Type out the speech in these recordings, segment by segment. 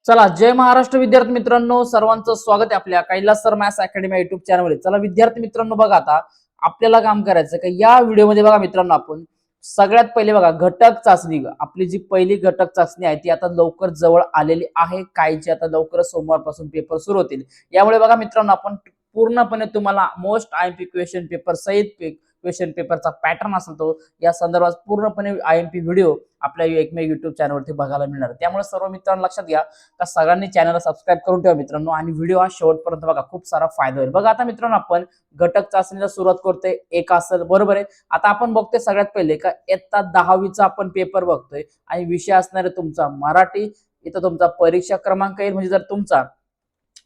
चला, जय महाराष्ट्र विद्यार्थी मित्रांनो, सर्वांचं स्वागत आहे आपल्या Kailas sir maths academy YouTube चॅनलवर। चला विद्यार्थी मित्रांनो, बघा आता आपल्याला काम करायचं का या व्हिडिओमध्ये बघा मित्रांनो, आपण सगळ्यात पहिले बघा घटक चाचणी, आपली जी पहिली घटक चाचणी आहे ती आता लवकर जवळ आलेली आहे। कायची आता लवकर सोमवारपासून पेपर सुरू होतील। यामुळे बघा मित्रांनो, आपण पूर्णपणे तुम्हाला मोस्ट आयएमपी क्वेश्चन पेपर सहित क्वेश्चन पेपरचा पॅटर्न असेल तो या संदर्भात पूर्णपणे आयएमपी व्हिडिओ आपल्या एकमेव युट्यूब चॅनलवरती बघायला मिळणार। त्यामुळे सर्व मित्रांनो लक्षात घ्या का सगळ्यांनी चॅनलला सबस्क्राईब करून ठेवा मित्रांनो, आणि व्हिडिओ हा शेवटपर्यंत बघा, खूप सारा फायदा होईल। बघा आता मित्रांनो, आपण घटक चाचणीला सुरुवात करतोय, एक असेल बरोबर आहे। आता आपण बघतोय सगळ्यात पहिले का इयत्ता 10वीचा आपण पेपर बघतोय आणि विषय असणार आहे तुमचा मराठी। इथं तुमचा परीक्षा क्रमांक येईल, म्हणजे जर तुमचा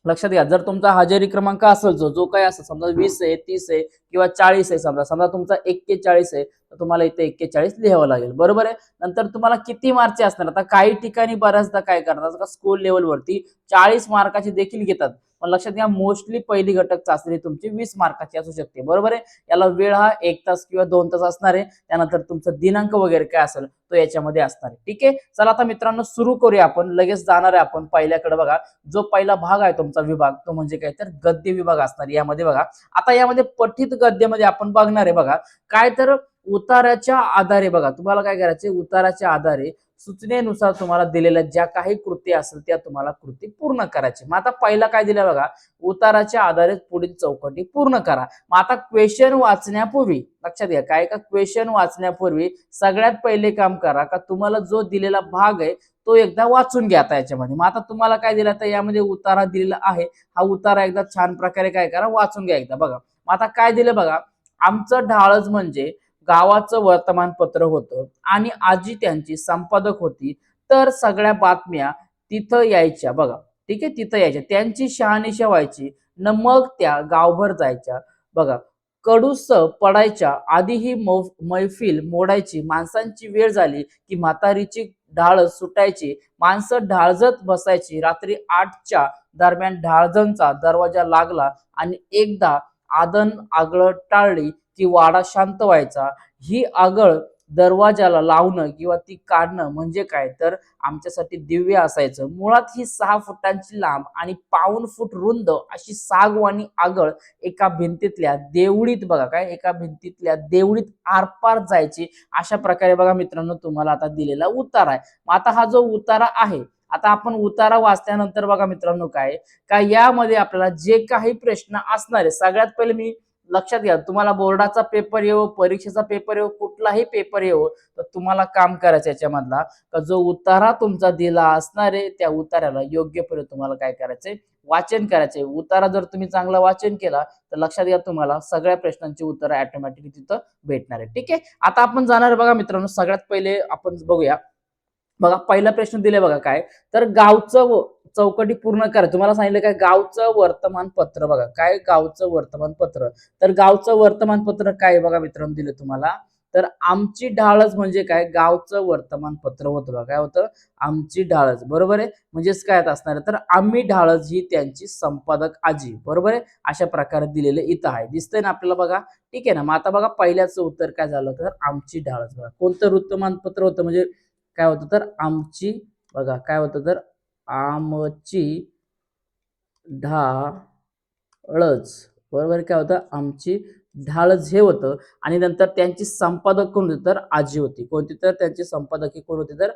लक्षात घ्या, जर तुमचा हजेरी क्रमांक असेल जो काही असेल, समजा 20 आहे, 30 आहे किंवा 40 आहे, समजा तुमचा 41 आहे, तर तुम्हाला इथे 41 लिहावं लागेल बरोबर आहे। नंतर तुम्हाला किती मार्कचे असणार, आता काही ठिकाणी बऱ्याचदा काय करतात का स्कूल लेवलवरती 40 मार्काची देखील घेतात, पण लक्षात घ्या मोस्टली पहिली घटक चाचणी तुमची 20 मार्काची असू शकते बरोबर आहे। याला वेळ हा 1 तास किंवा 2 तास असणार आहे। त्यानंतर तुमचा दिनांक वगैरे काय असेल तो याच्यामध्ये असणार आहे, ठीक आहे। चला आता मित्रांनो सुरू करूया, आपण लगेच जाणार आहे आपण पहिल्याकडे। बघा जो पहिला भाग आहे तुमचा विभाग, तो म्हणजे काय तर गद्य विभाग असणार। यामध्ये बघा आता यामध्ये पठित गद्यामध्ये आपण बघणार आहे बघा काय तर उताराच्या आधारे, बघा तुम्हाला काय करायचे, उताराच्या आधारे सूचनेनुसार तुम्हाला दिलेल्या ज्या काही कृती असेल त्या तुम्हाला कृती पूर्ण करायची। मग आता पहिला काय दिलं बघा, उताराच्या आधारे पुढील चौकटी पूर्ण करा। मग आता क्वेश्चन वाचण्यापूर्वी लक्षात घ्या, काय का क्वेश्चन वाचण्यापूर्वी सगळ्यात पहिले काम करा का तुम्हाला जो दिलेला भाग आहे तो एकदा वाचून घ्या। आता याच्यामध्ये मग आता तुम्हाला काय दिलं, तर यामध्ये उतारा दिलेला आहे, हा उतारा एकदा छान प्रकारे काय करा, वाचून घ्या एकदा। बघा मग आता काय दिलं बघा, आमचं ढाळच म्हणजे गावाचं वर्तमानपत्र होतं आणि आजी त्यांची संपादक होती, तर सगळ्या बातम्या तिथं यायच्या बघा, ठीक आहे, तिथं यायच्या, त्यांची शहानिशा व्हायची न मग त्या गावभर जायच्या बघा। कडूस पडायच्या आधी ही मैफिल मोडायची, माणसांची वेळ झाली की म्हातारीची ढाळ सुटायची, माणसं ढाळजत बसायची। रात्री 8च्या दरम्यान ढाळजणचा दरवाजा लागला आणि एकदा आदन आगळ टाळली की वाडा शांत व्हायचा। ही आगळ दरवाजाला लावणं किंवा ती काढणं म्हणजे काय तर आमच्यासाठी दिव्य असायचं। मुळात ही 6 फुटांची लांब आणि पाऊण फूट रुंद अशी सागवानी आगळ एका भिंतीतल्या देवळीत, बघा काय, एका भिंतीतल्या देवळीत आरपार जायची। अशा प्रकारे बघा मित्रांनो तुम्हाला आता दिलेला उतारा आहे। मग आता हा जो उतारा आहे, आता आपण उतारा वाचल्यानंतर बघा मित्रांनो काय का यामध्ये आपल्याला जे काही प्रश्न असणार आहे, सगळ्यात पहिले मी लक्षात घ्या, तुम्हाला बोर्डाचा पेपर येऊ, परीक्षेचा पेपर येऊ, कुठलाही पेपर येऊ, तर तुम्हाला काम करायचं याच्यामधला का जो उतारा तुमचा दिला असणार आहे त्या उतार्याला योग्यपणे तुम्हाला काय करायचंय, वाचन करायचंय। उतारा जर तुम्ही चांगला वाचन केला तर लक्षात घ्या तुम्हाला सगळ्या प्रश्नांची उत्तरं ऑटोमॅटिकली तिथं भेटणार आहे, ठीक आहे। आता आपण जाणार बघा मित्रांनो, सगळ्यात पहिले आपण बघूया। बघा पहिला प्रश्न दिले बघा काय, तर गावचं चौकटी पूर्ण करा। तुम्हाला सांगितलं काय, गावचं वर्तमानपत्र, बघा काय गावचं वर्तमानपत्र, तर गावचं वर्तमानपत्र काय बघा मित्रांनो दिलं तुम्हाला, तर आमची ढाळच म्हणजे काय, गावचं वर्तमानपत्र होतं बघा, काय होतं, आमची ढाळच बरोबर आहे। म्हणजेच काय असणार आहे, तर आम्ही ढाळच ही त्यांची संपादक आजी बरोबर आहे। अशा प्रकारे दिलेलं इथं आहे, दिसतंय ना आपल्याला बघा, ठीक आहे ना। मग आता बघा पहिल्याचं उत्तर काय झालं, तर आमची ढाळच, बघा कोणतं वर्तमानपत्र होतं, म्हणजे काय होतं तर आमची, बघा काय होतं तर आमची ढाळच बरोबर, काय होतं आमची ढाळच हे होतं। आणि नंतर त्यांची संपादक कोण होती, तर आजी होती। कोणती, तर त्यांची संपादक कोण होती, तर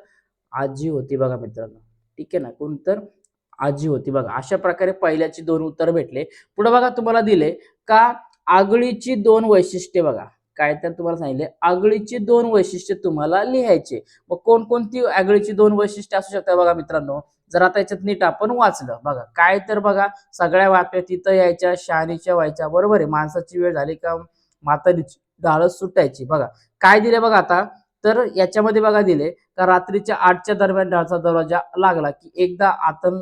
आजी होती बघा मित्रांनो, ठीक आहे ना, कोण तर आजी होती बघा। अशा प्रकारे पहिल्याची 2 उत्तर भेटले। पुढे बघा तुम्हाला दिले का आगळीची 2 वैशिष्ट्ये, बघा काय तर तुम्हाला सांगितले आगळीची 2 वैशिष्ट्ये तुम्हाला लिहायचे। मग कोणकोणती आगळीची 2 वैशिष्ट्ये असू शकतात बघा मित्रांनो, जर आता याच्यात नीट आपण वाचलं बघा काय, तर बघा सगळ्या बातम्या तिथं यायच्या, शहानिशा व्हायच्या बरोबर आहे, माणसाची वेळ झाली का म्हातारीची ढाळच सुटायची। बघा काय दिले बघा आता, तर याच्यामध्ये बघा दिले का रात्रीच्या 8च्या दरम्यान ढाळचा दरवाजा लागला की एकदा आतन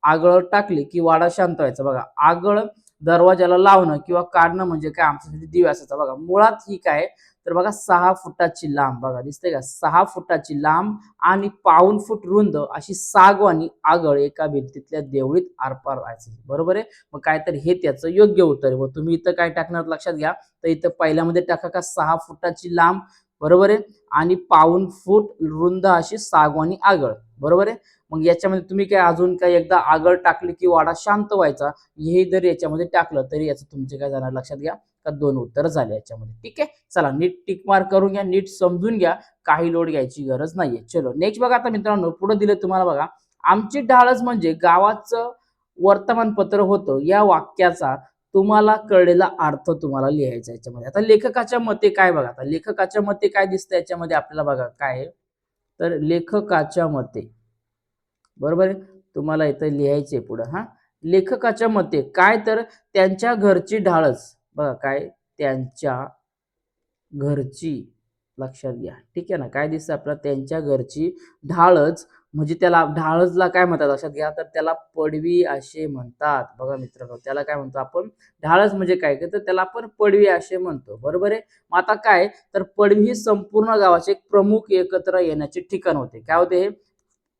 आगळ टाकली की वाडा शांत व्हायचा। बघा आगळ दरवाजाला लावणं किंवा काढणं म्हणजे काय आमच्यासाठी दिव्य असायचा। बघा मुळात ही काय, तर बघा 6 फुटाची लांब, बघा दिसते का 6 फुटाची लांब आणि पाऊण फूट रुंद अशी सागवानी आगळ एका भिंतीतल्या देवळीत आरपार व्हायची बरोबर आहे। मग काय तर हे त्याचं योग्य उत्तर आहे। मग तुम्ही इथं काय टाकणार लक्षात घ्या, तर इथं पहिल्यामध्ये टाका का 6 फुटाची लांब बरोबर आहे, आणि पाऊण फूट रुंद अशी सागवानी आगळ, बरोबर आहे. मग याच्यामध्ये तुम्ही काय अजून काय एकदा आगळ टाकली की वाडा शांत व्हायचा, हे जर याच्यामध्ये टाकलं तरी याचं तुमचे काय जाणार लक्षात घ्या का 2 उत्तर झाले याच्यामध्ये. ठीक आहे, चला नीट टिक मार्क करून घ्या, नीट समजून घ्या, काही लोड घ्यायची गरज नाहीये. चलो नेक्स्ट बघा आता मित्रांनो, पुढे दिलं तुम्हाला बघा, आमची ढाळच म्हणजे गावाचं वर्तमानपत्र होतं, या वाक्याचा तुम्हाला कळलेला अर्थ तुम्हाला लिहायचा याच्यामध्ये. आता लेखकाच्या मते काय बघा, आता लेखकाच्या मते काय दिसतं याच्यामध्ये आपल्याला बघा काय आहे, तर लेखकाच्या मते, बरोबर आहे, तुम्हाला इथं लिहायचे पुढे हा. लेखकाच्या मते काय, तर त्यांच्या घरची ढाळच बघा काय, त्यांच्या घरची, लक्षात घ्या. ठीक आहे ना, काय दिसतं आपल्याला, त्यांच्या घरची ढाळच, म्हणजे त्याला ढाळजला काय म्हणतात लक्षात घ्या, तर त्याला पडवी असे म्हणतात. बघा मित्रांनो, त्याला काय म्हणतो आपण, ढाळच म्हणजे काय, तर त्याला आपण पडवी असे म्हणतो, बरोबर आहे. मग आता काय, तर पडवी ही संपूर्ण गावाचे एक प्रमुख एकत्र येण्याचे ठिकाण होते. काय होते हे,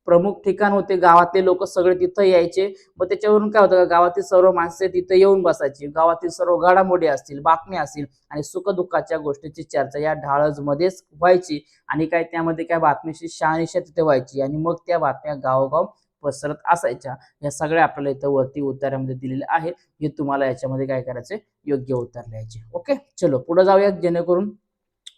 प्रमुख ठिकाण होते, गावातले लोक सगळे तिथं यायचे. मग त्याच्यावरून काय होतं, गावातील सर्व माणसे तिथं येऊन बसायची, गावातील सर्व घडामोडी असतील, बातम्या असतील आणि सुखदुःखाच्या गोष्टीची चर्चा या ढाळज मध्येच व्हायची. आणि काय त्यामध्ये काय बातमीची शहानिशा तिथे व्हायची आणि मग त्या बातम्या गावोगाव पसरत असायच्या. या सगळ्या आपल्याला इथं वरती उत्तरामध्ये दिलेले आहेत, हे तुम्हाला याच्यामध्ये काय करायचे, योग्य उत्तर लिहायचे. ओके, चलो पुढे जाऊया, जेणेकरून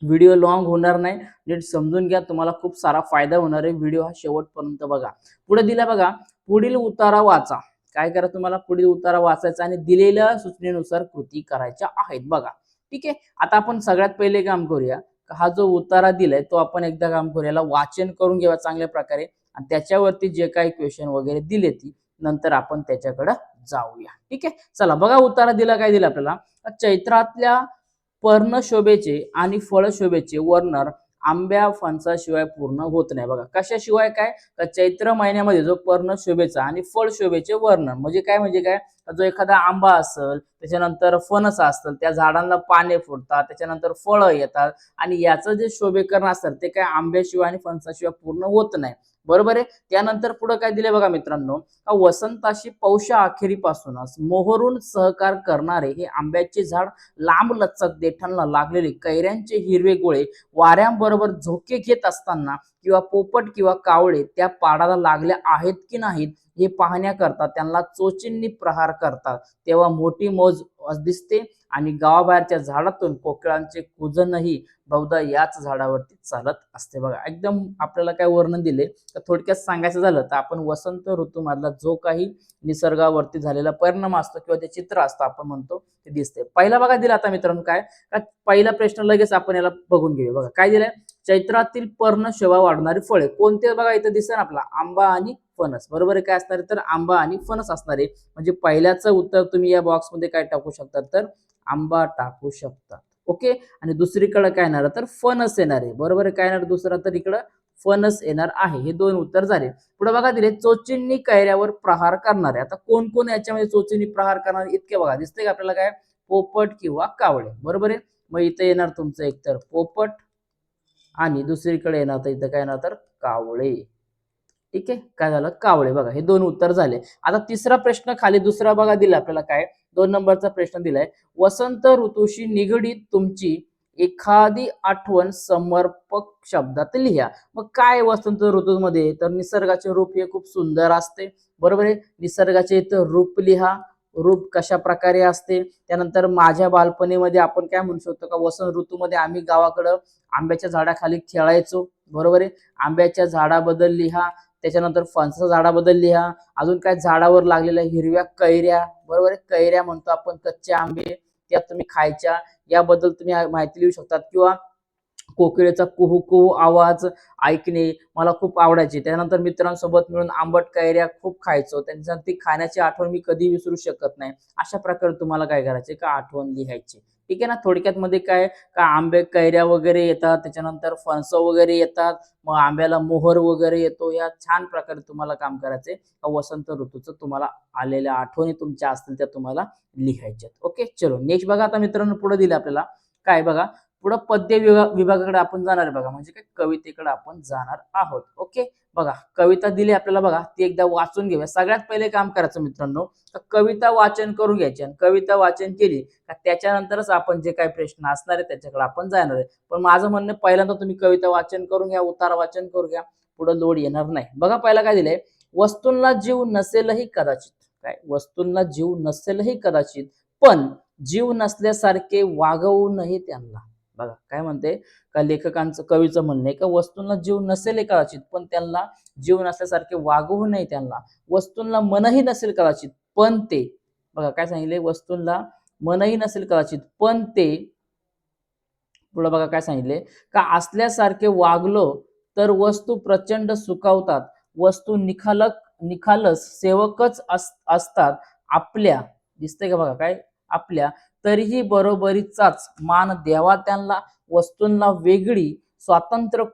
व्हिडिओ लॉंग होणार नाही, नीट समजून घ्या, तुम्हाला खूप सारा फायदा होणार आहे. व्हिडिओ हा शेवटपर्यंत बघा. पुढे दिला बघा, पुढील उतारा वाचा. काय करा, तुम्हाला पुढील उतारा वाचायचा आणि दिलेल्या सूचनेनुसार कृती करायच्या आहेत बघा. ठीक आहे, आता आपण सगळ्यात पहिले काम करूया, हा जो उतारा दिलाय तो आपण एकदा काम करूया, याला वाचन करून घ्यावा चांगल्या प्रकारे आणि त्याच्यावरती जे काही क्वेश्चन वगैरे दिले ती नंतर आपण त्याच्याकडे जाऊया. ठीक आहे, चला बघा उतारा दिला, काय दिला आपल्याला, चैत्रातल्या पर्णशोभेचे आणि फळशोभेचे वर्णन आंब्या फणसाशिवाय पूर्ण होत नाही. बघा कशाशिवाय, काय, तर चैत्र महिन्यामध्ये जो पर्णशोभेचा आणि फळशोभेचे वर्णन म्हणजे काय, म्हणजे काय, जो एखादा आंबा असेल, त्याच्यानंतर फणस असतं, त्या झाडांना पाने फुटतात, त्याच्यानंतर फळं येतात आणि याचं जे शोभेकरण असतं ते काय आंब्याशिवाय आणि फणसाशिवाय पूर्ण होत नाही, बरोबर आहे. त्यानंतर पुढे काय दिले बघा मित्रांनो, वसंताशी पौषा अखेरीपासूनच मोहरून सहकार करणारे हे आंब्याचे झाड, लांब लचक देठांना लागलेले कैऱ्यांचे हिरवे गोळे वाऱ्यांबरोबर झोके घेत असताना किंवा पोपट किंवा कावळे त्या पाडाला लागल्या आहेत की नाहीत हे पाहण्याकरता त्यांना चोचींनी प्रहार करतात, तेव्हा मोठी मौज दिसते आणि गावाबाहेरच्या झाडातून कोकिळांचे कुजनही बहुधा याच झाडावरती चालत असते. बघा एकदम आपल्याला काय वर्णन दिले, तर थोडक्यात सांगायचं झालं तर आपण वसंत ऋतूमधला जो काही निसर्गावरती झालेला परिणाम असतो किंवा ते चित्र असतं आपण म्हणतो ते दिसते. पहिला बघा दिला आता मित्रांनो काय, पहिला प्रश्न लगेच आपण याला बघून घेऊया. बघा काय दिलंय, चैत्रातील पर्णशोभा वाढणारी फळे कोणते, बघा इथं दिसतं आपला आंबा आणि फणस, बरोबर आहे. काय असणार आहे, तर आंबा आणि फणस असणार आहे. म्हणजे पहिल्याचं उत्तर तुम्ही या बॉक्स मध्ये काय टाकू शकता, तर आंबा टाकू शकता. ओके, आणि दुसरीकडे काय येणार, तर फणस येणार आहे, बरोबर आहे. काय येणार दुसरा, तर इकडं फणस येणार आहे. हे दोन उत्तर झाले. पुढे बघा दिले, चोचींनी कैऱ्यावर प्रहार करणारे. आता कोण कोण याच्यामध्ये चोचींनी प्रहार करणारे इतके बघा दिसते का आपल्याला, काय, पोपट किंवा कावळे, बरोबर आहे. मग इथं येणार तुमचं एक तर पोपट आणि दुसरीकडे येणार तर इथं काय येणार, तर कावळे. ठीक आहे, काय झालं, कावळे. बघा हे दोन उत्तर झाले. आता तिसरा प्रश्न खाली दुसरा बघा दिला आपल्याला, काय 2 नंबरचा प्रश्न दिलाय, वसंत ऋतूशी निगडीत तुमची एखादी आठवण समर्पक शब्दात लिहा. मग काय वसंत ऋतूमध्ये, तर निसर्गाचे रूप हे खूप सुंदर असते, बरोबर आहे. निसर्गाचे इथं रूप लिहा, रूप कशा प्रकारे असते. त्यानंतर माझ्या बालपणीमध्ये आपण काय म्हणू शकतो का, वसंत ऋतूमध्ये आम्ही गावाकडं आंब्याच्या झाडाखाली खेळायचो, बरोबर आहे. आंब्याच्या झाडाबद्दल लिहा, त्याच्यानंतर फणसाच्या झाडाबद्दल लिहा, अजून काय झाडावर लागलेल्या हिरव्या कैऱ्या, बरोबर आहे, कैऱ्या म्हणतो आपण, कच्चे आंबे त्या तुम्ही खायच्या, याबद्दल तुम्ही माहिती लिहू शकतात. किंवा कोकिळेचा कुहू कुहू आवाज ऐकणे मला खूप आवडायचे. त्यानंतर मित्रांसोबत मिळून आंबट कैऱ्या खूप खायचो, त्यांच्यात ती खाण्याची आठवण मी कधी विसरू शकत नाही. अशा प्रकारे तुम्हाला काय करायचे का आठवण लिहायची. ठीक आहे ना, थोडक्यात मध्ये काय का आंबे कैऱ्या वगैरे येतात, त्याच्यानंतर फणस वगैरे येतात, मग आंब्याला मोहर वगैरे येतो. या छान प्रकारे तुम्हाला काम करायचंय का वसंत ऋतूचं तुम्हाला आलेल्या आठवणी तुमच्या असतील त्या तुम्हाला लिहायच्यात. ओके, चलो नेक्स्ट बघा आता मित्रांनो, पुढे दिलं आपल्याला काय बघा, पुढे पद्य विभागाकडे आपण जाणार आहे बघा, म्हणजे काय कवितेकडे आपण जाणार आहोत. ओके, बघा कविता दिली आपल्याला बघा, ती एकदा वाचून घेऊया. सगळ्यात पहिले काम करायचं मित्रांनो, कविता वाचन करून घ्यायची आणि कविता वाचन केली का त्याच्यानंतरच आपण जे काही प्रश्न असणार आहे त्याच्याकडे आपण जाणार आहे. पण माझं म्हणणं पहिल्यांदा तुम्ही कविता वाचन करून घ्या, उतार वाचन करून घ्या, पुढे लोड येणार नाही. बघा पहिला काय दिलंय, वस्तूंना जीव नसेलही कदाचित, काय वस्तूंना जीव नसेलही कदाचित, पण जीव नसल्यासारखे वागवूनही त्यांना. बघा काय म्हणते का लेखकांचं कवीचं म्हणणं आहे का वस्तूंना जीव नसेल कदाचित पण त्यांना जीव नसल्यासारखे वागवू नये त्यांना. वस्तूंना मनही नसेल कदाचित पण ते, बघा काय सांगितले, वस्तूंना मनही नसेल कदाचित पण ते, पुढे बघा काय सांगितले का असल्यासारखे वागलो तर वस्तू प्रचंड सुखावतात. वस्तू निखालस सेवकच असतात आपल्या. दिसतंय का बघा काय, आपल्या तरीही बरोबरीचाच मान द्यावा त्यांना. वस्तूंना वेगळी स्वातंत्र्य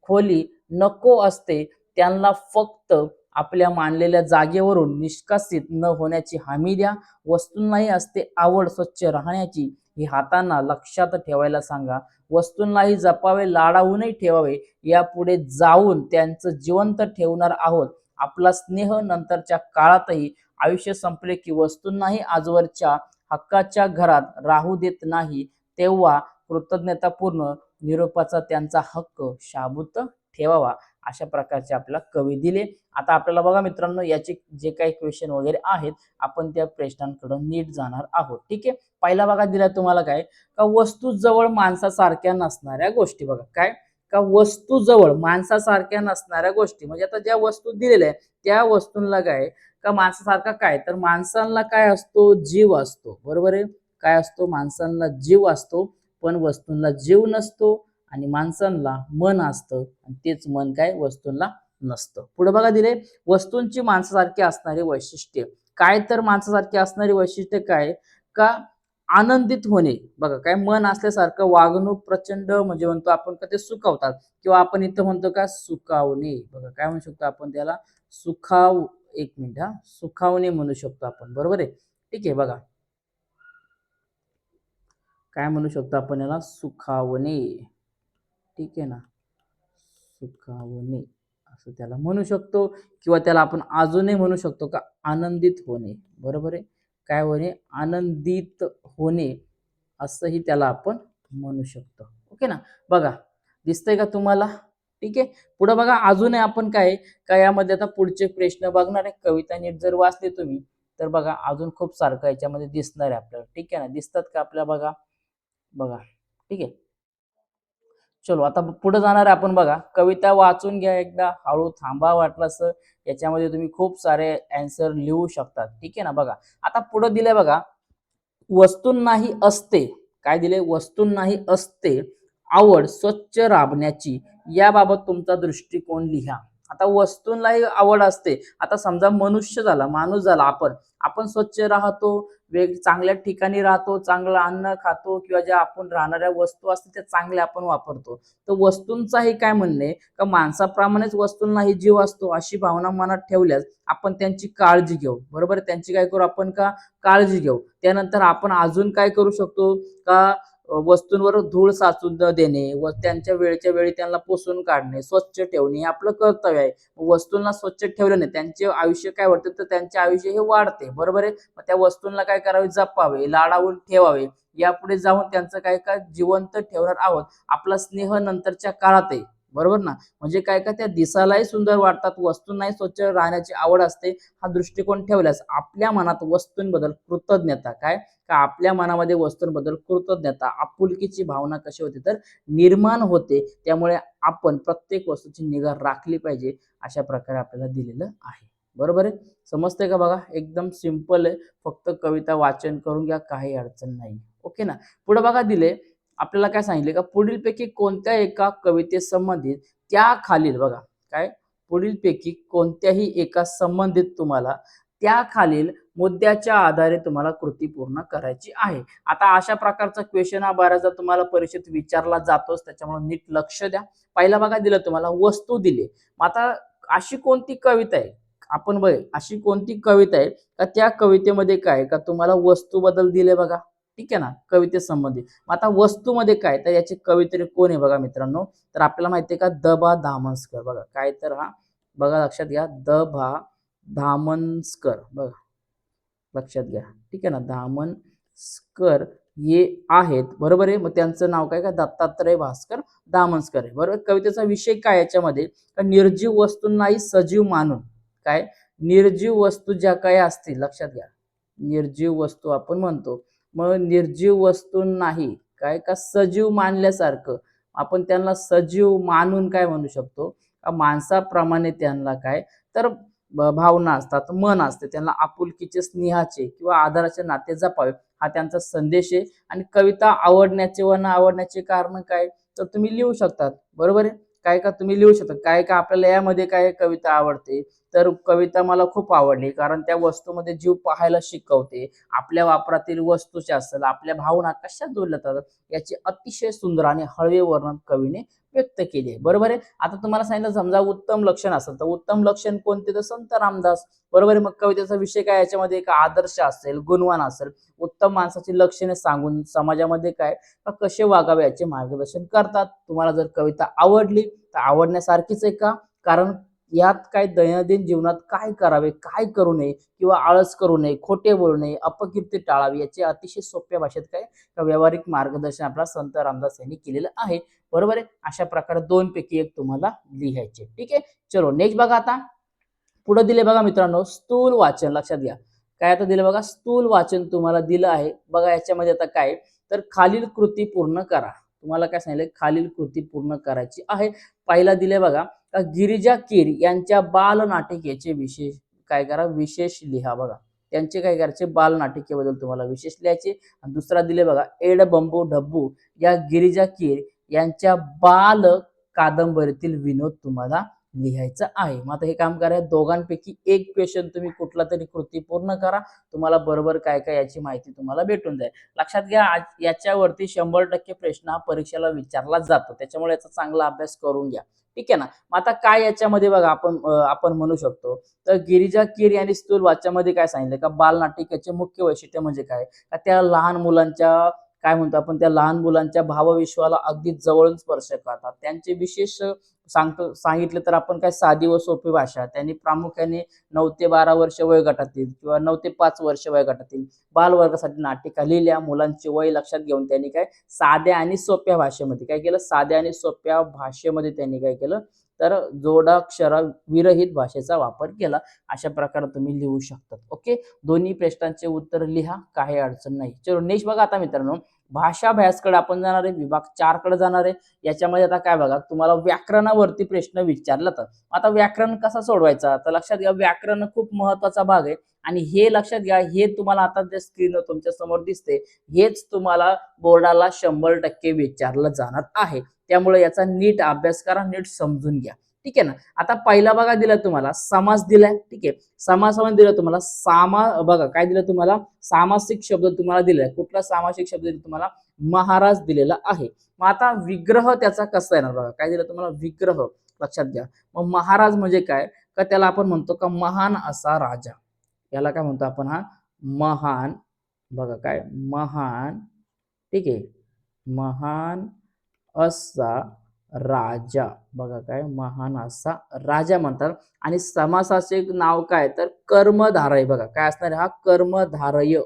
खोली नको असते त्यांना, फक्त आपल्या मानलेल्या जागेवरून निष्कासित न होण्याची हमी द्या. वस्तूंनाही असते आवड स्वच्छ राहण्याची, ही हातांना लक्षात ठेवायला सांगा. वस्तूंनाही जपावे लाडावूनही ठेवावे, यापुढे जाऊन त्यांचं जिवंत ठेवणार आहोत. आपला स्नेह नंतरच्या काळातही. आयुष्य संपले की वस्तूंनाही आजवरच्या हक्काच्या घरात राहू देत नाही, तेव्हा कृतज्ञतापूर्ण निरोपाचा त्यांचा हक्क शाबूत ठेवावा. अशा प्रकारचे आपल्याला कवी दिले. आता आपल्याला बघा मित्रांनो, याचे जे काही क्वेश्चन वगैरे आहेत आपण त्या प्रश्नांकडे नीट जाणार आहोत. ठीक आहे, पहिला बघा दिला तुम्हाला काय का वस्तू जवळ माणसासारख्या नसणाऱ्या गोष्टी. बघा काय का वस्तू जवळ माणसासारख्या नसणाऱ्या गोष्टी, म्हणजे आता ज्या वस्तू दिलेल्या आहेत त्या वस्तूंना काय का माणसासारखा काय, तर माणसांना काय असतो, जीव असतो. बरोबर आहे, काय असतो, माणसांना जीव असतो पण वस्तूंना जीव नसतो. आणि माणसांना मन असतं आणि तेच मन काय वस्तूंना नसतं. पुढे बघा दिले वस्तूंची माणसासारखी असणारी वैशिष्ट्ये. काय तर माणसासारखी असणारी वैशिष्ट्ये काय का आनंदित होणे. बघा काय मन असल्यासारखं वागणूक प्रचंड, म्हणजे म्हणतो आपण का ते सुखावतात, किंवा आपण इथं म्हणतो का सुखावणे. बघा काय म्हणू शकतो आपण त्याला, सुखाव, एक मिनिट हा, सुखावणे म्हणू शकतो आपण. बरोबर आहे, ठीक आहे. बघा काय म्हणू शकतो आपण याला, सुखावणे. ठीक आहे ना, सुखावणे असं त्याला म्हणू शकतो, किंवा त्याला आपण अजूनही म्हणू शकतो का आनंदित होणे. बरोबर आहे, काय होणे, आनंदित होणे असंही त्याला आपण म्हणू शकतो. ओके ना, बघा दिसतंय का तुम्हाला. ठीक आहे, पुढे बघा अजूनही आपण काय यामध्ये आता पुढचे प्रश्न बघणार आहे. कविता नीट जर वाचली तुम्ही तर बघा अजून खूप सारखं याच्यामध्ये दिसणार आहे आपल्याला. ठीक आहे ना, दिसतात का आपल्या, बघा बघा. ठीक आहे, चलो आता पुढे जाणार आहे आपण. बघा कविता वाचून घ्या एकदा, हळू थांबा वाटलंस, याच्यामध्ये तुम्ही खूप सारे आन्सर लिहू शकतात. ठीक आहे ना, बघा आता पुढे दिलंय बघा, वस्तूंनाही असते, काय दिले, वस्तूंनाही असते आवड स्वच्छ राबण्याची, याबाबत तुमचा दृष्टिकोन लिहा. आता वस्तूंनाही आवड असते. आता समजा मनुष्य झाला, माणूस झाला, आपण आपण स्वच्छ राहतो, चांगल्या ठिकाणी राहतो, चांगलं अन्न खातो, किंवा ज्या आपण राहणाऱ्या वस्तू असतात त्या चांगल्या आपण वापरतो. तर वस्तूंचाही काय म्हणणे का माणसाप्रमाणेच वस्तूंनाही जीव असतो, अशी भावना मनात ठेवल्यास आपण त्यांची काळजी घेऊ. बरोबर, त्यांची काय करू आपण का काळजी घेऊ. त्यानंतर आपण अजून काय करू शकतो का वस्तूंवर धूळ साचू न देणे व त्यांच्या वेळच्या वेळी त्यांना पुसून काढणे, स्वच्छ ठेवणे हे आपलं कर्तव्य आहे. वस्तूंना स्वच्छ ठेवल्याने त्यांचे आयुष्य काय वाटतं, तर त्यांचे आयुष्य हे वाढते. बरोबर आहे, मग त्या वस्तूंना काय करावे, जपावे, लाडावून ठेवावे. यापुढे जाऊन त्यांचं काय काय जिवंत ठेवणार आहोत. आपला स्नेह नंतरच्या काळात आहे. बरोबर ना, म्हणजे काय का त्या दिसायलाही सुंदर वाटतात, वस्तूंनाही स्वच्छ राहण्याची आवड असते. हा दृष्टिकोन ठेवल्यास आपल्या मनात वस्तूंबद्दल कृतज्ञता, काय का आपल्या मनामध्ये वस्तूंबद्दल कृतज्ञता, आपुलकीची भावना कशी होते तर निर्माण होते. त्यामुळे आपण प्रत्येक वस्तूची निगा राखली पाहिजे, अशा प्रकारे आपल्याला दिलेलं आहे. बरोबर आहे, समजतंय का. बघा एकदम सिंपल आहे, फक्त कविता वाचन करून घ्या, काही अडचण नाही. ओके ना, पुढे बघा दिले आपल्याला काय सांगितले का पुढीलपैकी कोणत्या एका कवितेसंबंधित त्या खालील, बघा काय, पुढीलपैकी कोणत्याही एका संबंधित तुम्हाला त्या खालील मुद्द्याच्या आधारे तुम्हाला कृती पूर्ण करायची आहे. आता अशा प्रकारचा क्वेश्चन हा बऱ्याचदा तुम्हाला परीक्षेत विचारला जातोच, त्याच्यामुळे नीट लक्ष द्या. पहिला बघा दिलं तुम्हाला वस्तू दिली. आता अशी कोणती कविता आहे, आपण बघ अशी कोणती कविता आहे का त्या कवितेमध्ये काय का तुम्हाला वस्तू बद्दल दिले. बघा ठीक आहे ना, कवितेसंबंधी. मग आता वस्तूमध्ये काय तर याचे कवित्री कोण आहे बघा मित्रांनो, तर आपल्याला माहिती आहे का द भा धामनस्कर बघा काय तर हा बघा लक्षात घ्या द भा धामनस्कर बघा लक्षात घ्या ठीक आहे ना दामनस्कर हे आहेत बरोबर आहे. मग त्यांचं नाव काय का दत्तात्रय भास्कर दामनस्कर आहे बरोबर. कवितेचा विषय काय याच्यामध्ये का निर्जीव वस्तूंनाही सजीव मानून काय निर्जीव वस्तू ज्या काही असतील लक्षात घ्या निर्जीव वस्तू आपण म्हणतो मग निर्जीव वस्तूंनाही काय का सजीव मानल्यासारखं आपण त्यांना सजीव मानून काय म्हणू शकतो का माणसाप्रमाणे त्यांना काय तर भावना असतात मन असते त्यांना आपुलकीचे स्नेहाचे किंवा आधाराचे नाते जपावे हा त्यांचा संदेश आहे. आणि कविता आवडण्याचे व न आवडण्याचे कारण काय तर तुम्ही लिहू शकतात बरोबर आहे. काय का तुम्ही लिहू शकता काय का आपल्याला यामध्ये काय कविता आवडते तर कविता मला खूप आवडली कारण त्या वस्तूमध्ये जीव पाहायला शिकवते. आपल्या वापरातील वस्तूच्या असतात आपल्या भावना कशा जोडल्या जातात याचे अतिशय सुंदर आणि हळवे वर्णन कवीने व्यक्त केले आहे बरोबर आहे. आता तुम्हाला सांगितलं समजा उत्तम लक्षण असेल तर उत्तम लक्षण कोणते तर संत रामदास बरोबर आहे. मग कवितेचा विषय काय याच्यामध्ये एक आदर्श असेल गुणवान असेल उत्तम माणसाची लक्षणे सांगून समाजामध्ये काय कसे वागावे याचे मार्गदर्शन करतात. तुम्हाला जर कविता आवडली तर आवडण्यासारखीच आहे का कारण यात काय दैनंदिन जीवनात काय करावे काय करू नये किंवा आळस करू नये खोटे बोलू नये अपकीर्ती टाळावी याचे अतिशय सोप्या भाषेत काय व्यावहारिक मार्गदर्शन आपला संत रामदास यांनी केलेलं आहे बरोबर आहे. अशा प्रकारे दोन पैकी एक तुम्हाला लिहायचे ठीक आहे. चलो नेक्स्ट बघा आता पुढे दिले बघा मित्रांनो स्थूल वाचन लक्षात घ्या काय आता दिलं बघा स्थूल वाचन तुम्हाला दिलं आहे बघा याच्यामध्ये आता काय तर खालील कृती पूर्ण करा. तुम्हाला काय सांगितलं खालील कृती पूर्ण करायची आहे. पहिला दिले बघा गिरिजा कीर यांच्या बालनाटिकेचे विशेष काय करा विशेष लिहा बघा त्यांचे काय करायचे बालनाटिकेबद्दल तुम्हाला विशेष लिहायचे. आणि दुसरा दिले बघा एड बंबू डब्बू या गिरिजा कीर यांच्या बाल कादंबरीतील विनोद तुम्हाला लिहायचं आहे. मग आता हे काम करा दोघांपैकी एक क्वेश्चन तुम्ही कुठला तरी कृती पूर्ण करा तुम्हाला बरोबर काय काय याची माहिती तुम्हाला भेटून जाईल. लक्षात घ्या याच्यावरती 100% प्रश्न हा परीक्षेला विचारला जातो त्याच्यामुळे याचा चांगला अभ्यास करून घ्या ठीक आहे ना. मग आता काय याच्यामध्ये बघा आपण म्हणू शकतो तर गिरिजा कीर यांनी स्थूल वाच्यामध्ये काय सांगितलं का बालनाटिकेचे मुख्य वैशिष्ट्य म्हणजे काय का त्या लहान मुलांच्या काय म्हणतो आपण त्या लहान मुलांच्या भावविश्वाला अगदी जवळून स्पर्श करतात. त्यांचे विशेष सांगितलं तर आपण काय साधी व सोपी भाषा त्यांनी प्रामुख्याने 9 ते 12 वर्ष वयोगटातील किंवा 9 ते 5 वर्ष वयोगटातील बालवर्गासाठी नाटिका लिहिल्या. मुलांचे वय लक्षात घेऊन त्यांनी काय साध्या आणि सोप्या भाषेमध्ये काय केलं साध्या आणि सोप्या भाषेमध्ये त्यांनी काय केलं तर जोडाक्षरा विरहित भाषेचा वापर केला. अशा प्रकारे तुम्ही लिहू शकता ओके. दोन्ही प्रश्नांचे उत्तर लिहा काही अडचण नाही. चलो नेक्स्ट बघा आता मित्रांनो भाषा अभ्यासकडे आपण जाणार आहे विभाग 4 कडे जाणार आहे. याच्यामध्ये आता काय बघा तुम्हाला व्याकरणावरती प्रश्न विचारला तर आता व्याकरण कसा सोडवायचा तर लक्षात घ्या व्याकरण खूप महत्वाचा भाग आहे. आणि हे लक्षात घ्या हे तुम्हाला आता जे स्क्रीनवर तुमच्या समोर दिसते हेच तुम्हाला बोर्डाला 100% विचारलं जाणार आहे. त्यामुळे याचा नीट अभ्यास करा नीट समजून घ्या ठीक आहे ना. आता पहिला बघा दिला तुम्हाला समास दिलाय ठीक आहे. समासामध्ये दिलं तुम्हाला बघा काय दिलं तुम्हाला सामासिक शब्द तुम्हाला दिलाय. कुठला सामासिक शब्द दिला तुम्हाला महाराज दिलेला आहे. मग आता विग्रह त्याचा कसा येणार बघा काय दिलं तुम्हाला विग्रह लक्षात घ्या. मग महाराज म्हणजे काय का त्याला आपण म्हणतो का महान असा राजा याला काय म्हणतो आपण हा महान बघा काय महान ठीक आहे महान असा राजा बघा काय महान असा राजा म्हणतात. आणि समासाचे नाव काय तर कर्मधारय बघा काय असणार हा कर्मधारय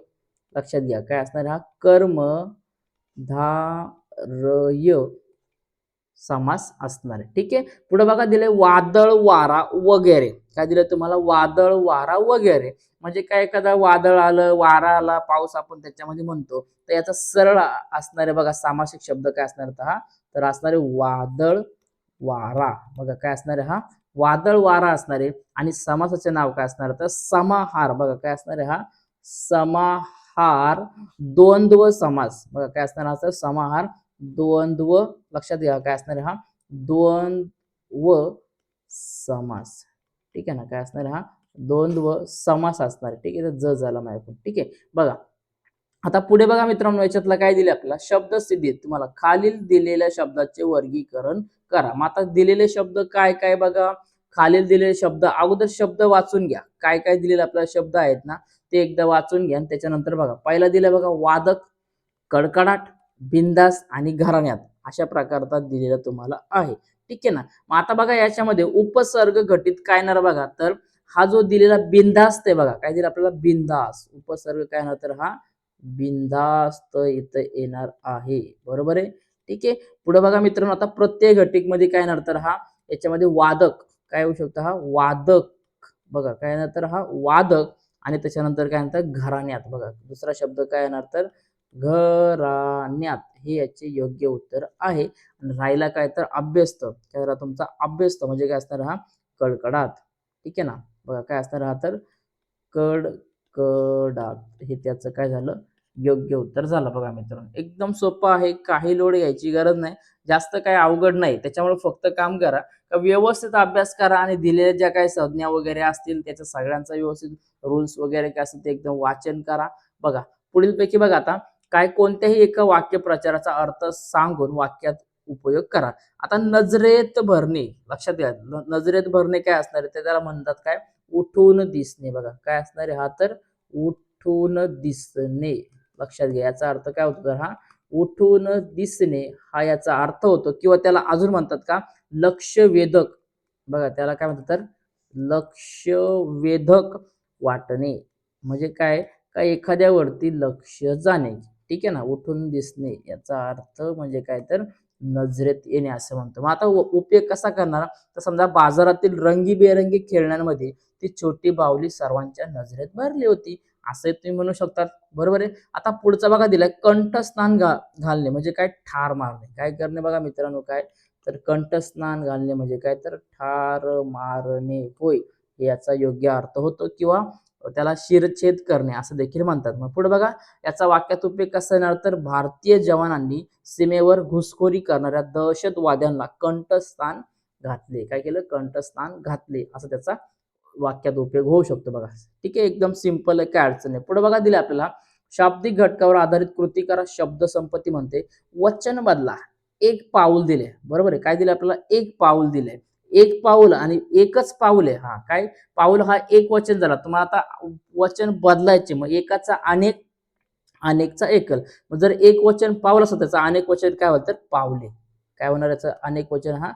लक्षात घ्या काय असणार हा कर्मधारय समास असणार आहे ठीक आहे. पुढे बघा दिले वादळ वारा वगैरे काय दिलं तुम्हाला वादळ वारा वगैरे म्हणजे काय एखादा वादळ आलं वारा आला पाऊस आपण त्याच्यामध्ये म्हणतो तर याचा सरळ असणारे बघा सामासिक शब्द काय असणार हा तर असणारे वादळ वारा बघा काय असणार हा वादळ वारा असणार आहे. आणि समासाचे नाव काय असणार तर समाहार बघा काय असणार आहे हा समाहार द्वंद्व समास बघा काय असणार हा समाहार द्वंद्व लक्षात घ्या काय असणार हा द्वंद्व समास ठीक आहे ना काय असणार हा द्वंद्व समास असणार ठीक आहे. ज झाला माझ्याकडून ठीक आहे. बघा आता पुढे बघा मित्रांनो याच्यातला काय दिले आपल्याला शब्दसिद्धी तुम्हाला खालील दिलेल्या शब्दाचे वर्गीकरण करा. मग आता दिलेले शब्द काय काय बघा खालील दिलेले शब्द अगोदर शब्द वाचून घ्या काय काय दिलेले आपल्याला शब्द आहेत ना ते एकदा वाचून घ्या. त्याच्यानंतर बघा पहिला दिलं बघा वादक कडकडाट, बिंदास आणि घराण्यात अशा प्रकारचा दिलेला तुम्हाला आहे. ठीक आहे ना. मग आता बघा याच्यामध्ये उपसर्ग घटित काय येणार बघा, तर हा जो दिलेला बिनधास्त आहे बघा, काय दिलं आपल्याला बिनधास्त, उपसर्ग काय येणार तर हा बिनधास्त इथं येणार आहे. बरोबर आहे. ठीक आहे. पुढे बघा मित्रांनो, आता प्रत्यय घटिकमध्ये काय येणार तर हा याच्यामध्ये वादक काय होऊ शकतो, हा वादक बघा काय येणार तर हा वादक आणि त्याच्यानंतर काय म्हणतात घराण्यात बघा दुसरा शब्द काय येणार तर घराण्यात हे याचे योग्य उत्तर आहे. आणि राहिला काय तर अभ्यस्त, काय झाला तुमचा अभ्यस्त म्हणजे काय असणार हा कडकडात. ठीक आहे ना. बघा काय असणार हा तर कडकडात हे त्याचं काय झालं योग्य उत्तर झालं. बघा मित्रांनो एकदम सोपं आहे, काही लोड घ्यायची गरज नाही, जास्त काही अवघड नाही. त्याच्यामुळे फक्त काम करा का व्यवस्थित अभ्यास करा आणि दिलेल्या ज्या काही संज्ञा वगैरे असतील त्याच्या सगळ्यांचा व्यवस्थित रूल्स वगैरे काय असतील ते एकदम वाचन करा. बघा पुढील पैकी बघा आता काय कोणत्याही एका वाक्य प्रचाराचा अर्थ सांगून वाक्यात उपयोग करा. आता नजरेत भरणे लक्षात घ्या, नजरेत भरणे काय असणार आहे ते त्याला म्हणतात काय उठून दिसणे. बघा काय असणार आहे हा तर उठून दिसणे. लक्षात घ्या याचा अर्थ काय होतो तर हा उठून दिसणे हा याचा अर्थ होतो. किंवा त्याला अजून म्हणतात का लक्ष वेधक. बघा त्याला काय म्हणतात तर लक्ष वेधक वाटणे म्हणजे काय का एखाद्यावरती लक्ष जाणे. ठीक आहे ना. उठून दिसणे याचा अर्थ म्हणजे काय तर नजरेत येणे असं म्हणतो. मग आता उपयोग कसा करणार तर समजा बाजारातील रंगीबेरंगी खेळण्यांमध्ये ती छोटी बाहुली सर्वांच्या नजरेत भरली होती असं तुम्ही म्हणू शकतात. बरोबर आहे. आता पुढचा बघा दिलाय कंठस्नान घालणे म्हणजे काय ठार मारणे. काय करणे बघा मित्रांनो काय तर कंठस्नान घालणे म्हणजे काय तर ठार मारणे होय याचा योग्य अर्थ होतो. किंवा त्याला शिरच्छेद करणे असं देखील म्हणतात. मग पुढे बघा याचा वाक्यात उपयोग कसा येणार तर भारतीय जवानांनी सीमेवर घुसखोरी करणाऱ्या दहशतवाद्यांना कंठस्नान घातले. काय केलं कंठस्नान घातले असं त्याचा वाक्यात उपयोग होऊ शकतो. बघा ठीक आहे एकदम सिंपल आहे, काय अडचण नाही. पुढे बघा दिले आपल्याला शाब्दिक घटकावर आधारित कृती करा. शब्द संपत्ती म्हणते वचन बदला. एक पाऊल दिले. बरोबर आहे. काय दिले आपल्याला एक पाऊल दिले. एक पाऊल आणि एकच पाऊल आहे. हा काय पाऊल हा एक वचन झाला. तुम्हाला आता वचन बदलायचे मग एकाचा अनेक अनेकचा एकल. मग जर एक वचन पाऊल असतं त्याचा अनेक वचन काय होतं पावले. काय होणार याचं अनेक वचन हा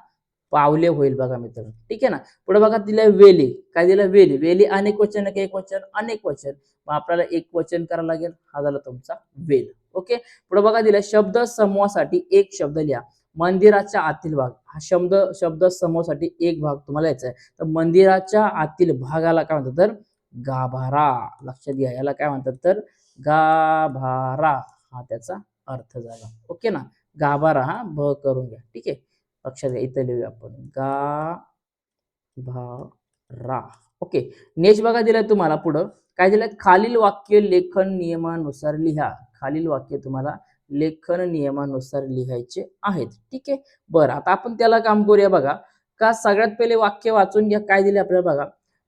पावले होईल. बघा मित्रांनो ठीक आहे ना. पुढे बघा दिलंय वेली. काय दिलं वेली. वेली अनेक वचन की एक वचन अनेक वचन. मग आपल्याला एक वचन करावं लागेल. हा झाला तुमचा वेल. ओके. पुढे बघा दिलंय शब्द समूहासाठी एक शब्द लिहा. मंदिराच्या आतील भाग हा शब्द समूहासाठी एक भाग तुम्हाला यायचा आहे. तर मंदिराच्या आतील भागाला काय म्हणतात तर गाभारा. लक्षात घ्या याला काय म्हणतात तर गाभारा हा त्याचा अर्थ झाला. ओके ना. गाभारा हा भ करून घ्या. ठीक आहे. लक्षात घ्या इथे लिहूया आपण गाभारा. ओके. नेक्स्ट बघा दिलाय तुम्हाला पुढं काय दिलंय खालील वाक्य लेखन नियमानुसार लिहा. खालील वाक्य तुम्हाला लेखन नियमानुसार लिहायचे आहेत. ठीक आहे. बरं आता आपण त्याला काम करूया. बघा का सगळ्यात पहिले वाक्य वाचून घ्या. काय दिले आपल्याला बघा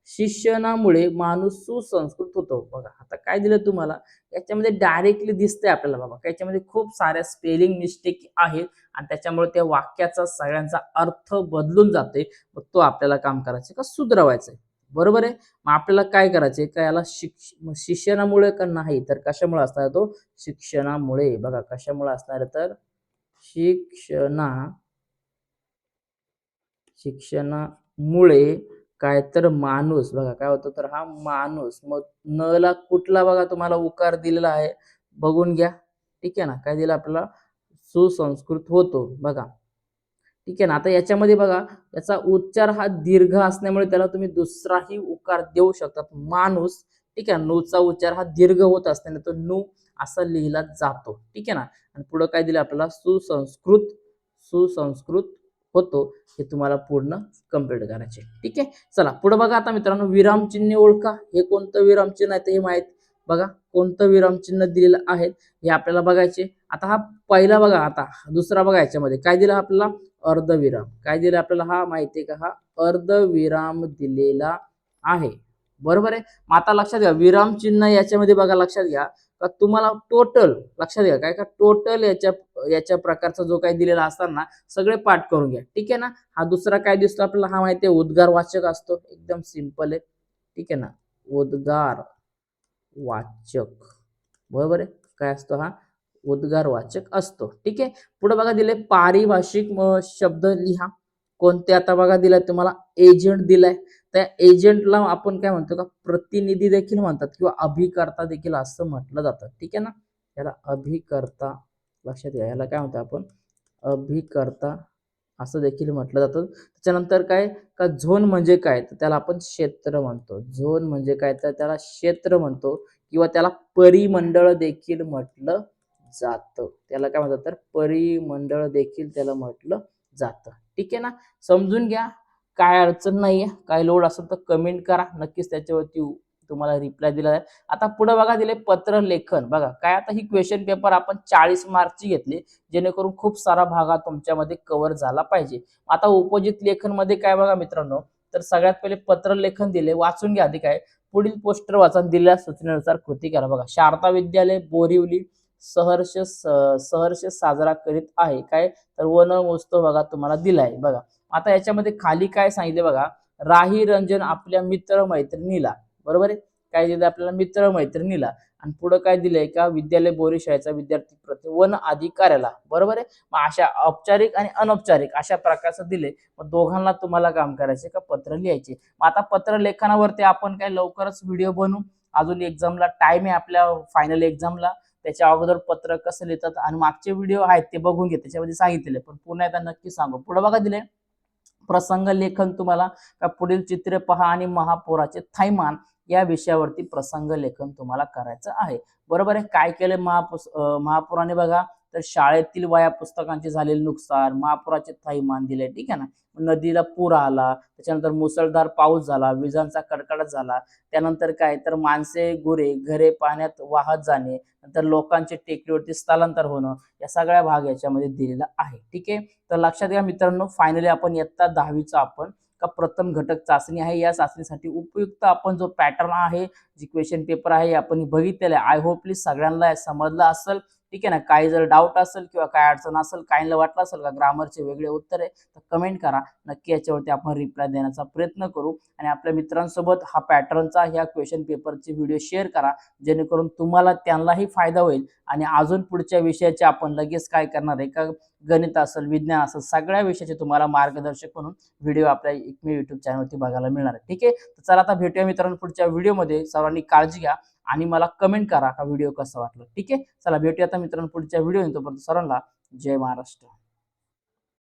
शिक्षणामुळे माणूस सुसंस्कृत होतो. बघा आता काय दिलं तुम्हाला याच्यामध्ये डायरेक्टली दिसतंय आपल्याला बाबा याच्यामध्ये खूप साऱ्या स्पेलिंग मिस्टेक आहेत आणि त्याच्यामुळे त्या वाक्याचा सगळ्यांचा अर्थ बदलून जाते. मग तो आपल्याला काम करायचं का सुधरवायचं आहे. बरोबर आहे. मग आपल्याला काय करायचंय का याला शिक्षणामुळे का नाही तर कशामुळे असणार तो शिक्षणामुळे. बघा कशामुळे असणार तर शिक्षणामुळे काय तर माणूस. बघा काय होतं तर हा माणूस. मग न ला कुठला बघा तुम्हाला उकार दिलेला आहे बघून घ्या. ठीक आहे ना. काय दिलं आपल्याला सुसंस्कृत होतो. बघा ठीक आहे ना. आता याच्यामध्ये बघा याचा उच्चार हा दीर्घ असल्यामुळे त्याला तुम्ही दुसराही उकार देऊ शकता माणूस. ठीक आहे. नूचा उच्चार हा दीर्घ होत असल्याने तो नू असा लिहिला जातो. ठीक आहे ना. आणि पुढे काय दिलं आपल्याला सुसंस्कृत होतो. हे तुम्हाला पूर्ण कंप्लीट करायचे. ठीक आहे. चला पुढे बघा आता मित्रांनो विरामचिन्ह ओळखा. हे कोणतं विरामचिन्ह आहे ते माहित. बघा कोणतं विरामचिन्ह दिलेलं आहे हे आपल्याला बघायचे. आता हा पहिला बघा. आता दुसरा बघा याच्यामध्ये काय दिलं आपल्याला अर्धविराम. काय दिलं आपल्याला हा माहितीये का हा अर्धविराम दिलेला आहे. बरोबर आहे. मग आता लक्षात घ्या विराम चिन्ह याच्यामध्ये बघा लक्षात घ्या का तुम्हाला टोटल लक्षात घ्या काय का टोटल याच्या प्रकारचा जो काही दिलेला असताना सगळे पाठ करून घ्या. ठीक आहे ना. हा दुसरा काय दिसतो आपल्याला हा माहिती आहे उद्गार वाचक असतो. एकदम सिंपल आहे. ठीक आहे ना. उद्गार वाचक. बरोबर आहे. काय असतो हा उद्गारवाचक असतो. ठीक आहे. पुढे बघा दिले पारिभाषिक शब्द लिहा. कोणते आता बघा दिलाय तुम्हाला एजंट दिलाय. त्या एजंटला आपण काय म्हणतो का प्रतिनिधी देखील म्हणतात किंवा अभिकर्ता देखील असं म्हटलं जातं. ठीक आहे ना. याला अभिकर्ता लक्षात घ्या. याला काय म्हणतो आपण अभिकर्ता असं देखील म्हटलं जातं. त्याच्यानंतर काय का झोन म्हणजे काय तर त्याला आपण क्षेत्र म्हणतो. झोन म्हणजे काय तर त्याला क्षेत्र म्हणतो किंवा त्याला परिमंडळ देखील म्हटलं जातं. त्याला काय म्हणतात तर परिमंडळ देखील त्याला म्हटलं जातं. ठीक आहे ना. समजून घ्या. काय अडचण नाहीये. काय लोड असेल तर कमेंट करा. नक्कीच त्याच्यावरती तुम्हाला रिप्लाय दिला जाईल. आता पुढे बघा दिले पत्र लेखन. बघा काय आता ही क्वेश्चन पेपर आपण 40 मार्कची घेतली जेणेकरून खूप सारा भाग हा तुमच्यामध्ये कव्हर झाला पाहिजे. आता उपजित लेखन मध्ये काय बघा मित्रांनो तर सगळ्यात पहिले पत्र लेखन दिले वाचून घ्या आधी काय पुढील पोस्टर वाचा दिलेल्या सूचनेनुसार कृती करा. बघा शारदा विद्यालय बोरिवली सहर्ष साजरा करीत आहे काय तर वन महोत्सव बघा तुम्हाला दिलाय. बघा आता याच्यामध्ये खाली काय सांगितले बघा राही रंजन आपल्या मित्र मैत्रिणीला बरोबर आहे काय दिलं आपल्याला मित्र मैत्रिणीला आणि पुढे काय दिलंय का विद्यालय बोरी शाळेचा विद्यार्थी प्रति वन अधिकाऱ्याला बरोबर आहे. मग अशा औपचारिक आणि अनौपचारिक अशा प्रकारचं दिले. मग दोघांना तुम्हाला काम करायचे का पत्र लिहायचे. मग आता पत्र लेखनावरती आपण काय लवकरच व्हिडिओ बनवू. अजून एक्झामला टाइम आहे आपल्या फायनल एक्झामला. त्याच्या अगोदर पत्र कसं लिहितात आणि मागचे व्हिडिओ आहेत ते बघून घे त्याच्यामध्ये सांगितले पण पुन्हा एकदा नक्की सांगू. पुढे बघा दिले प्रसंग लेखन तुम्हाला का पुढील चित्रे पहा आणि महापौराचे थैमान या विषयावरती प्रसंग लेखन तुम्हाला करायचं आहे. बरोबर आहे. काय केलं महापुराने बघा तर शाळेतील वह्या पुस्तकांचे झालेले नुकसान महापुराचे थैमान दिले. ठीक आहे ना. नदीला पूर आला त्याच्यानंतर मुसळधार पाऊस झाला विजांचा कडकडाट झाला त्यानंतर काय तर माणसे गुरे घरे पाण्यात वाहत जाणे नंतर लोकांचे टेकडीवरती स्थलांतर होणं या सगळ्या भाग याच्यामध्ये दिलेला आहे. ठीक आहे. तर लक्षात घ्या मित्रांनो फायनली आपण इयत्ता 10वीचा आपण का प्रथम घटक चाचणी आहे. या चाचणीसाठी उपयुक्त आपण जो पॅटर्न आहे जी क्वेश्चन पेपर आहे आपण बघितलेलं आहे. आय होपली सगळ्यांना समजलं असेल. ठीक आहे ना. काही जर डाऊट असेल किंवा काय अडचण असेल काहींना वाटलं असेल का ग्रामरचे वेगळे उत्तर आहे तर कमेंट करा. नक्की याच्यावरती आपण रिप्लाय देण्याचा प्रयत्न करू आणि आपल्या मित्रांसोबत हा पॅटर्नचा ह्या क्वेश्चन पेपरचे व्हिडिओ शेअर करा जेणेकरून तुम्हाला त्यांनाही फायदा होईल आणि अजून पुढच्या विषयाचे आपण लगेच काय करणार आहे का गणित असेल विज्ञान असेल सगळ्या विषयाचे तुम्हाला मार्गदर्शक म्हणून व्हिडिओ आपल्या एकमेव युट्यूब चॅनलवरती बघायला मिळणार आहे. ठीक आहे. तर चला आता भेटूया मित्रांनो पुढच्या व्हिडिओमध्ये. सर्वांनी काळजी घ्या आणि मला कमेंट करा का व्हिडिओ कसा वाटला. ठीक आहे. चला भेटूया आता मित्रांनो पुढच्या व्हिडिओ. तोपर्यंत सर्वांना जय महाराष्ट्र.